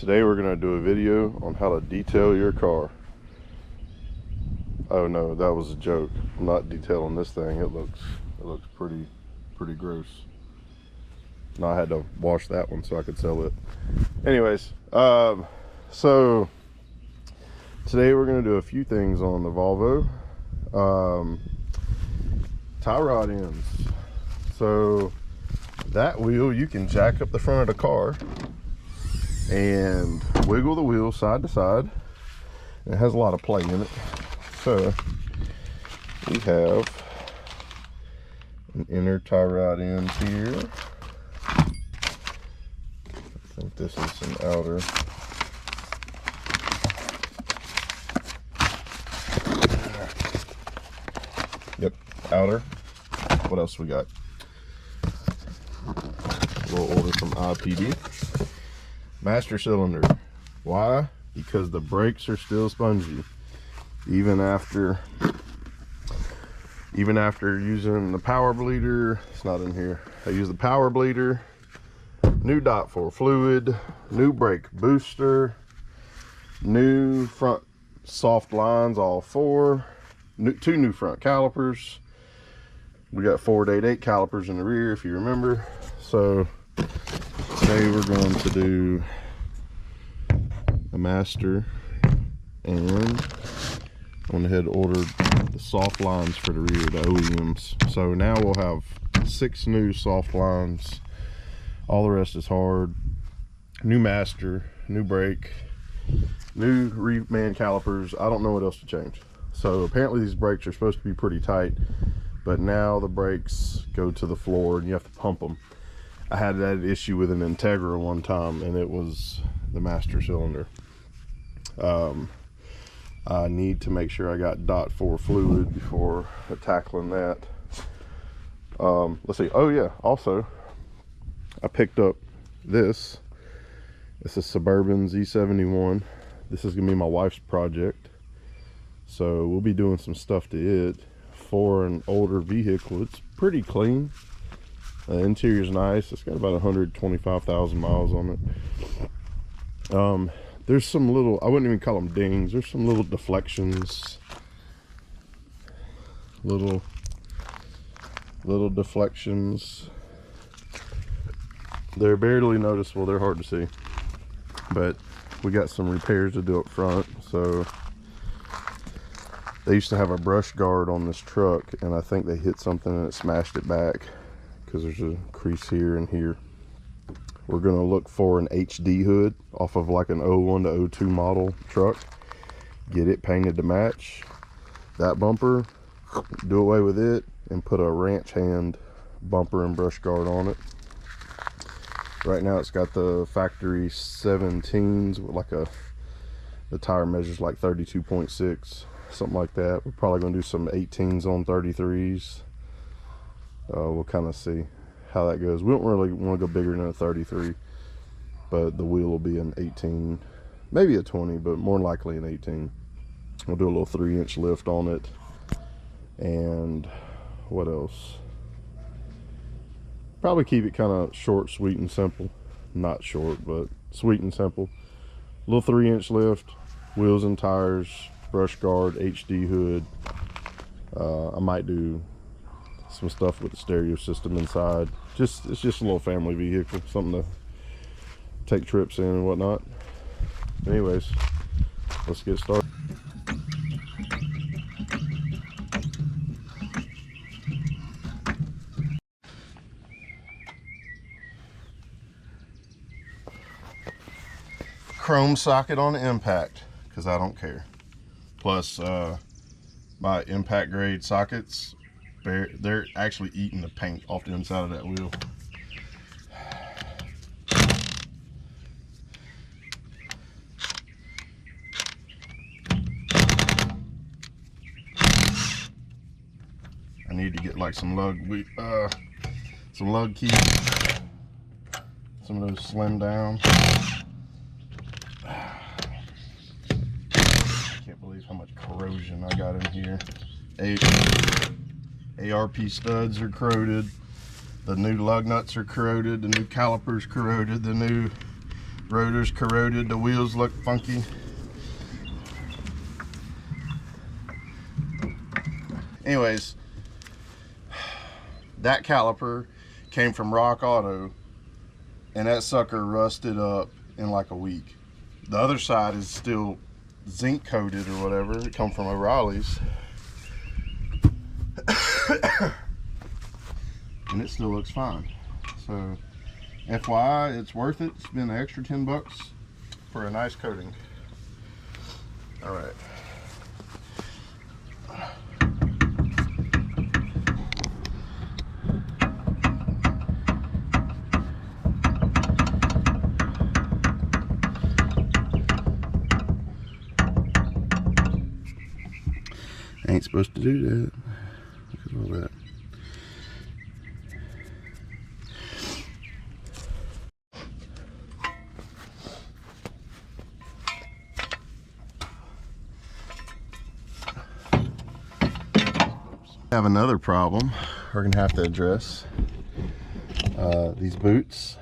Today we're going to do a video on how to detail your car. Oh no, that was a joke. I'm not detailing this thing. It looks pretty gross. No, I had to wash that one so I could sell it. Anyways, so today we're going to do a few things on the Volvo. Tie rod ends. So that wheel, you can jack up the front of the car and wiggle the wheel side to side. It has a lot of play in it. So we have an inner tie rod end here. I think this is an outer. Yep, outer. What else we got? A little order from IPD. Master cylinder. Why? Because the brakes are still spongy. Even after using the power bleeder. It's not in here. I use the power bleeder, new .4 fluid, new brake booster, new front soft lines, all four, two new front calipers. We got 488 calipers in the rear, if you remember. So today we're going to do a master, and I went ahead and ordered the soft lines for the rear, the OEMs. So now we'll have 6 new soft lines. All the rest is hard. New master, new brake, new reman calipers. I don't know what else to change. So apparently these brakes are supposed to be pretty tight, but now the brakes go to the floor and you have to pump them. I had that issue with an Integra one time, and it was the master cylinder. I need to make sure I got .4 fluid before tackling that. Let's see. Oh yeah, also I picked up this. It's a Suburban Z71. This is gonna be my wife's project, so we'll be doing some stuff to it for an older vehicle. It's pretty clean. The interior's nice. It's got about 125,000 miles on it. There's some little, I wouldn't even call them dings, there's some little deflections, little deflections. They're barely noticeable, they're hard to see, but we got some repairs to do up front. So they used to have a brush guard on this truck, and I think they hit something and it smashed it back, because there's a crease here and here. We're going to look for an HD hood off of like an 01 to 02 model truck. Get it painted to match. That bumper, do away with it and put a ranch hand bumper and brush guard on it. Right now it's got the factory 17s with like the tire measures like 32.6, something like that. We're probably going to do some 18s on 33s. We'll kind of see how that goes. We don't really want to go bigger than a 33, but the wheel will be an 18, maybe a 20, but more likely an 18. We'll do a little 3-inch lift on it. And what else? Probably keep it kind of short, sweet, and simple. Not short, but sweet and simple. Little 3-inch lift, wheels and tires, brush guard, HD hood. I might do some stuff with the stereo system inside. It's just a little family vehicle, something to take trips in and whatnot. Anyways, let's get started. Chrome socket on the impact, because I don't care. Plus my impact grade sockets, they're actually eating the paint off the inside of that wheel. I need to get like some lug keys, some of those slim down. I can't believe how much corrosion I got in here. ARP studs are corroded. The new lug nuts are corroded. The new calipers corroded. The new Rotor's corroded, the wheels look funky. Anyways, that caliper came from Rock Auto, and that sucker rusted up in like a week. The other side is still zinc coated or whatever. It come from O'Reilly's. And it still looks fine. So FYI, it's worth it. Spend an extra 10 bucks for a nice coating. All right. Ain't supposed to do that. Look at all that. Have another problem we're gonna have to address. These boots,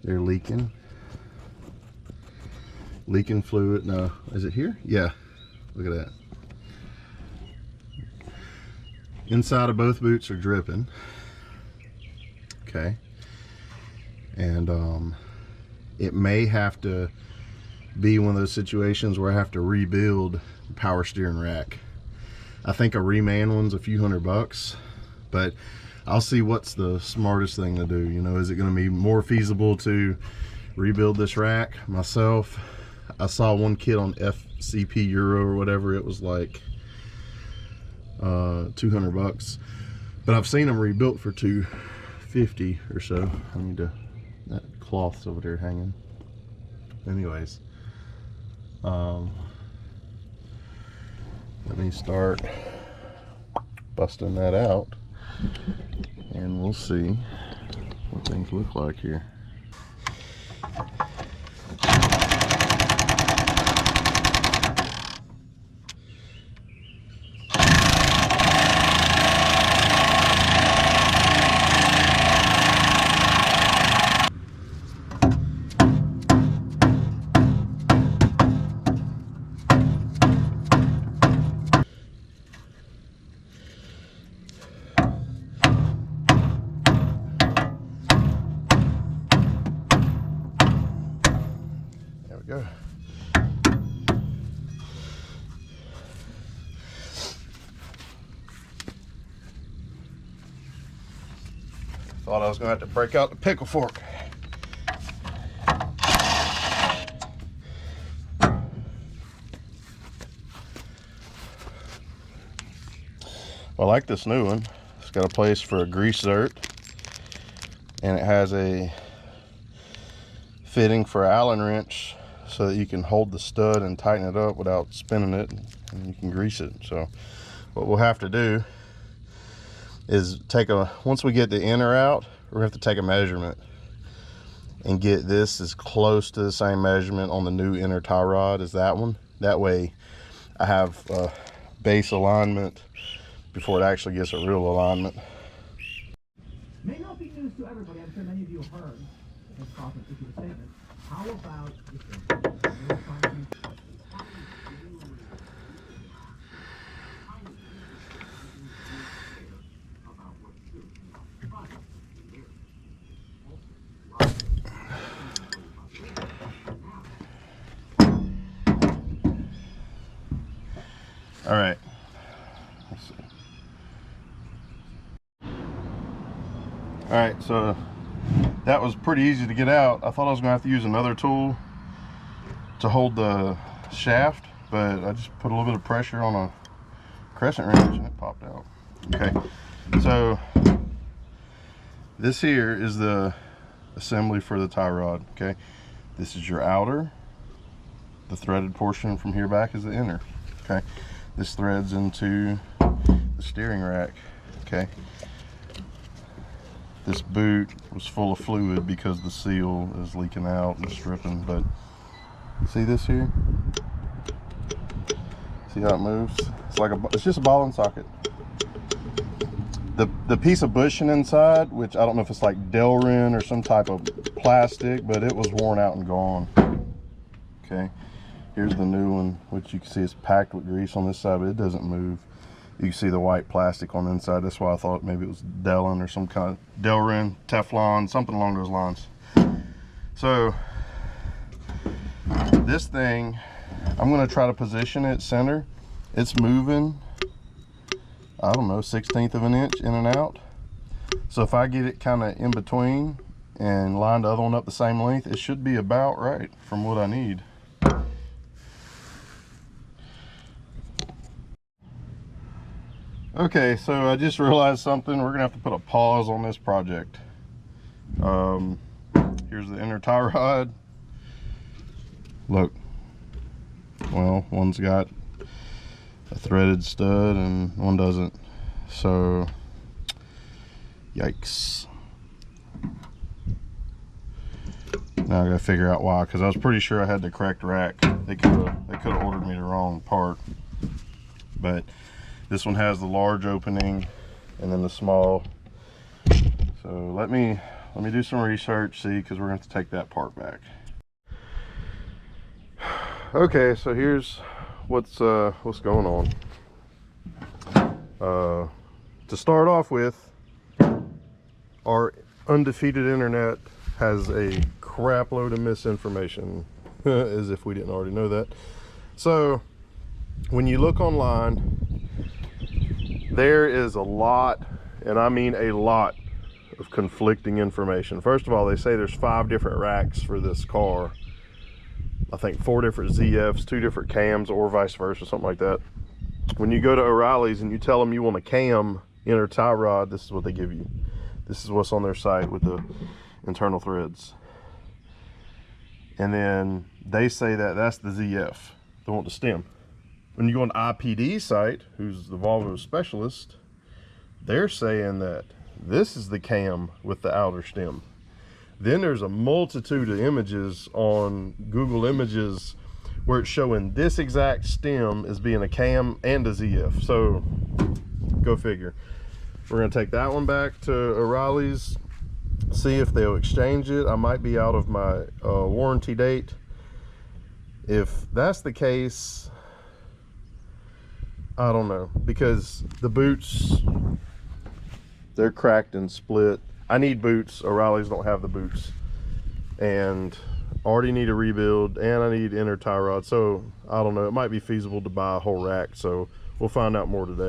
they're leaking fluid. No, is it here? Yeah, look at that. Inside of both boots are dripping. Okay, and it may have to be one of those situations where I have to rebuild the power steering rack. I think a reman one's a few $100, but I'll see what's the smartest thing to do. You know, is it going to be more feasible to rebuild this rack myself? I saw one kit on FCP Euro or whatever. It was like $200, but I've seen them rebuilt for $250 or so. I need to, that cloth's over there hanging. Anyways, let me start busting that out and we'll see what things look like here. Go. Thought I was gonna have to break out the pickle fork. Well, I like this new one. It's got a place for a grease zert, and it has a fitting for an Allen wrench so that you can hold the stud and tighten it up without spinning it, and you can grease it. So what we'll have to do is once we get the inner out, we're gonna have to take a measurement and get this as close to the same measurement on the new inner tie rod as that one. That way I have base alignment before it actually gets a real alignment. May not be news to everybody. I'm sure many of you have heard this prophet issue a statement. How about all right, let's see. All right, so that was pretty easy to get out. I thought I was gonna have to use another tool to hold the shaft, but I just put a little bit of pressure on a crescent wrench and it popped out. Okay, so this here is the assembly for the tie rod. Okay, this is your outer. The threaded portion from here back is the inner. Okay, this threads into the steering rack. Okay, this boot was full of fluid because the seal is leaking out and stripping, but see this here? See how it moves? It's just a ball and socket. the piece of bushing inside, which I don't know if it's like Delrin or some type of plastic, but it was worn out and gone. Okay, here's the new one, which you can see is packed with grease on this side, but it doesn't move. You can see the white plastic on the inside. That's why I thought maybe it was Delrin or some kind of Delrin, Teflon, something along those lines. So this thing, I'm going to try to position it center. It's moving, I don't know, 1/16 of an inch in and out. So if I get it kind of in between and line the other one up the same length, it should be about right from what I need. Okay, so I just realized something. We're gonna have to put a pause on this project. Here's the inner tie rod. Look, well, one's got a threaded stud and one doesn't. So, yikes. Now I gotta figure out why, because I was pretty sure I had the correct rack. They could have ordered me the wrong part. But this one has the large opening and then the small. So let me do some research, see, because we're going to have to take that part back. Okay, so here's what's going on. To start off with, our undefeated internet has a crap load of misinformation, as if we didn't already know that. So when you look online, there is a lot, and I mean a lot, of conflicting information. First of all, they say there's 5 different racks for this car. I think 4 different ZFs, 2 different cams, or vice versa, something like that. When you go to O'Reilly's and you tell them you want a cam inner tie rod, this is what they give you. This is what's on their site with the internal threads. And then they say that that's the ZF. They want the stem. When you go on IPD's site, who's the Volvo specialist, they're saying that this is the cam with the outer stem. Then there's a multitude of images on Google Images where it's showing this exact stem as being a cam and a ZF. So go figure. We're gonna take that one back to O'Reilly's, see if they'll exchange it. I might be out of my warranty date. If that's the case, I don't know, because the boots, they're cracked and split. I need boots. O'Reilly's don't have the boots, and already need a rebuild, and I need inner tie rod. So I don't know, it might be feasible to buy a whole rack. So we'll find out more today.